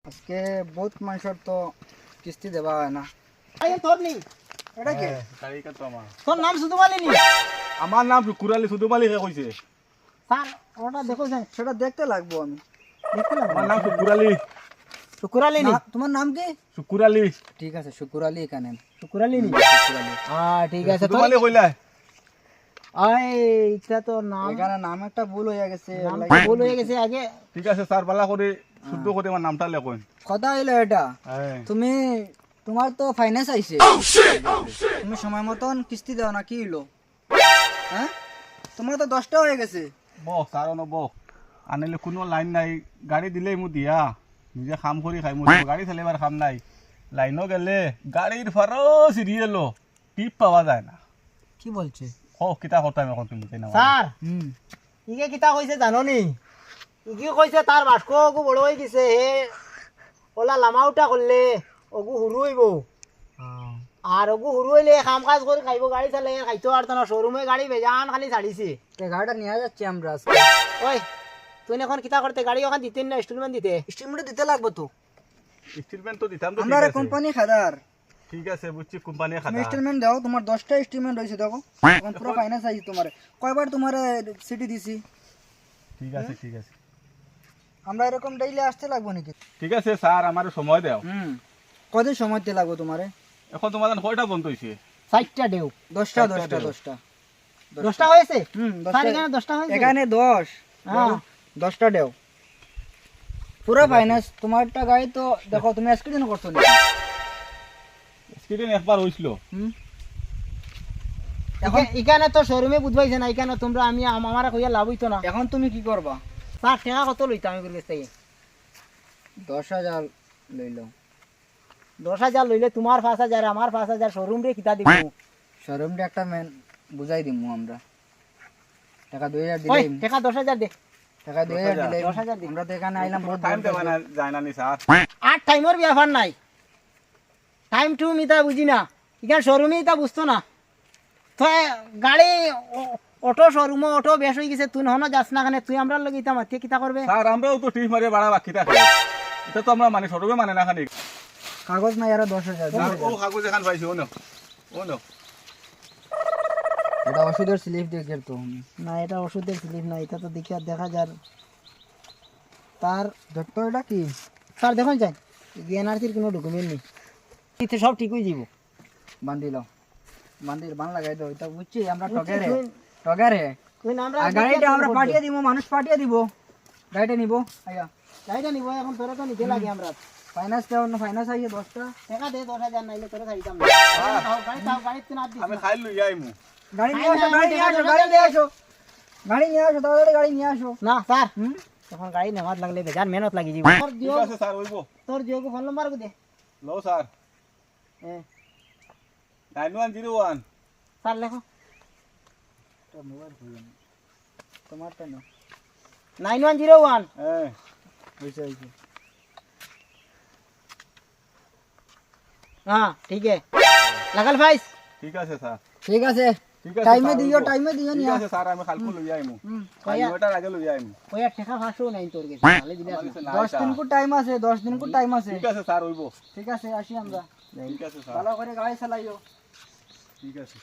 আজকে বহুত মানুষের তো কিস্তি দেওয়া হয় না। আই তোর নি এটা কি তারিখা তো আমার তোর নাম শুধু মালি নি আমার নাম কুরালি শুধু মালিকে কইছে। স্যার ওটা দেখো যাই সেটা দেখতে লাগবো আমি। দেখতে লাগবে আমার নাম কুরালি। শুকুরালি নি তোমার নাম কি? কুরালি ঠিক আছে, শুকুর আলী এখানে। শুকুরালি নি ঠিক আছে শুধু তো মালি কইলা আই এটা তো নাম এখানে নাম একটা ভুল হয়ে গেছে। নামটা ভুল হয়ে গেছে আগে ঠিক আছে স্যার বালা করে শুদ্ধ করে আমার নামটা লেখুন। কথা হইলো এটা, হ্যাঁ তুমি তোমার তো ফাইন্যান্স আইছে, তুমি সময় মতন কিস্তি দাও না, কি হইলো? হ্যাঁ, তোমার তো 10টা হয়ে গেছে। বহ স্যার অন বহ আনিলে কোনো লাইন নাই, গাড়ি দিলেই মু দিয়া নিজে কাম করি খাই, মোৰ গাড়ি চালিবার কাম নাই। লাইনও গেলে গাড়ির ফারো সিরিয়েলো টিপ পাওয়া যায় না। কি বলছে ও কিতা করতাম এখন তুমি তাই না? স্যার ইকে কিতা কইছে জানো নি? ইকে কইছে তার বাসকো গু বড় হই গেছে হে ওলা লামাউটা করলে ওগু হুরু হইব আর ওগু হুরু হইলে কাম কাজ করে খাইব, গাড়ি চালাই খাইতো আর না শোরুমে গাড়ি বেজান খালি ছাড়িছে। গাড়িটা নিয়ে যাচ্ছি আমরা আজকে। ওই তুই এখন কিতা করতে গাড়ি ওখান দিতেন না ইনস্টলমেন্ট দিতে? স্টিমেন্ট দিতে লাগবে তো, স্টেটমেন্ট তো দিতাম তো। আমরা কোম্পানি খাদার। ঠিক আছে বুঝছি, কোম্পানি তুমি খাতা স্টেটমেন্ট দাও, তোমার 10টা স্টেটমেন্ট হয়েছে দেখো, এখন পুরো ফাইন্যান্স আইছে তোমার। কয়বার তোমার সিটি দিছি? ঠিক আছে ঠিক আছে আমরা এরকম ডেইলি আসতে লাগবো নাকি? ঠিক আছে স্যার আমার সময় দাও। কদিন সময় দিতে লাগবো তোমারে? এখন তোমার কয়টা বন্ধ হইছে? 60টা দেও 10টা 10টা 10টা দেও। 10টা 10টা হয়েছে? 10টা। স্যার এখানে 10টা হয়েছে? এখানে 10। হ্যাঁ 10টা দেও পুরো ফাইন্যান্স। তোমারটা গাড়ি তো দেখো, তুমি আজকে দিন করছো না? স্ক্রিন একবার হইছিল। এখন এখানে তো শোরুমে বুঝবাইছে না, এখানে তোমরা আমি আমার কইয়া লাভ হইতো না। এখন তুমি কি করবা? স্যার টাকা কত লইতাম আমি কাছ থেকে? 10,000 লইলো। 10,000 লইলে তোমার 5,000 আমার 5,000 শোরুম রে কিতা দিব? শোরুমটা একটা মেন বুঝাই দিমু আমরা। টাকা 2,000 ওই দিলে, টাকা 10,000 দে। টাকা 2,000 দিলে 10,000 দিই। আমরা তো এখানে আইলাম বহুত টাইম দূর দেওয়া থেকে। না যায় না নি স্যার। আর টাইমের ব্যাপার নাই, টাইম টু মিতা বুঝি না, এখানে শোরুমে তা বুঝতো না তো। গাড়ি অটো শোরুম অটো বেশ হয়ে গেছে, তুই হন যাস না কেন? তুই আমরা লগে ইতা মাতি কিতা করবে? স্যার আমরাও তো টিপ মারিয়ে বাড়া বাকি থাকে, এটা তো আমরা মানে সরবে মানে না খানি। কাগজ নাই আর 10,000। স্যার ও কাগজ এখান পাইছি, ও নাও ও নাও। এটা ওষুধের স্লিপ দেখে তো না এটা ওষুধের স্লিপ না, এটা তো দেখি আর দেখা যার তার। ডক্টর এটা কি? স্যার দেখুন চাই এনআরসির কোনো ডকুমেন্ট নেই, এতে সব ঠিক হয়ে যাব। বান্ধিল বান্ধিল বান লাগাই দাও, এটা বুঝছি আমরা টগারে। তুই আমরা আর গাড়িটা আমরা পাঠিয়ে দিব, মানুষ পাঠিয়ে দিব, গাড়িটা নিব। আয়া গাড়িটা নিব এখন, তোরা তো নিতে লাগে আমরা। ফাইন্যান্স দেওয়া না, ফাইন্যান্স আইয়ে 10টা। টাকা দে 10,000 নাইলে তোরা ছাড়িতাম না। গাড়ি তাও গাড়ি তো না দিস আমি না। খাই লই আইমু। গাড়ি নিয়ে আসো, গাড়ি নিয়ে আসো, গাড়ি নিয়ে আসো, গাড়ি নিয়ে আসো, তাড়াতাড়ি গাড়ি নিয়ে আসো। না স্যার তখন গাড়ি নেওয়ার লাগলে বেজান মেহনত লাগি যাব। তোর ঠিক জিও আছে স্যার হইব। তোর জিও ফোন নাম্বার দে। লও স্যার হ্যাঁ 9101। স্যার লেখো তো মোবাইল খুলুন তোমারটা না। 9101। হ্যাঁ হইছে হইছে। हाँ ठीक है लगल भाई। ঠিক আছে স্যার। ঠিক আছে, ঠিক আছে টাইমে স্যার, দিও, হইব। টাইমে দিও ঠিক নিয়া। আছে স্যার আমি কালকে লই আইমু। কয়া ওটার আগে লই আইমু। কয়া টাকা ফাঁসো নাই তোর কাছে তাহলে দিলে আমার কাছে নাই 10 দিন স্যার। কো টাইম আছে, 10 দিন কো টাইম আছে। ঠিক আছে স্যার হইব। ঠিক আছে, আসি আমরা। ঠিক আছে স্যার। ভালো করে গাড়ি চালাইও। ঠিক আছে।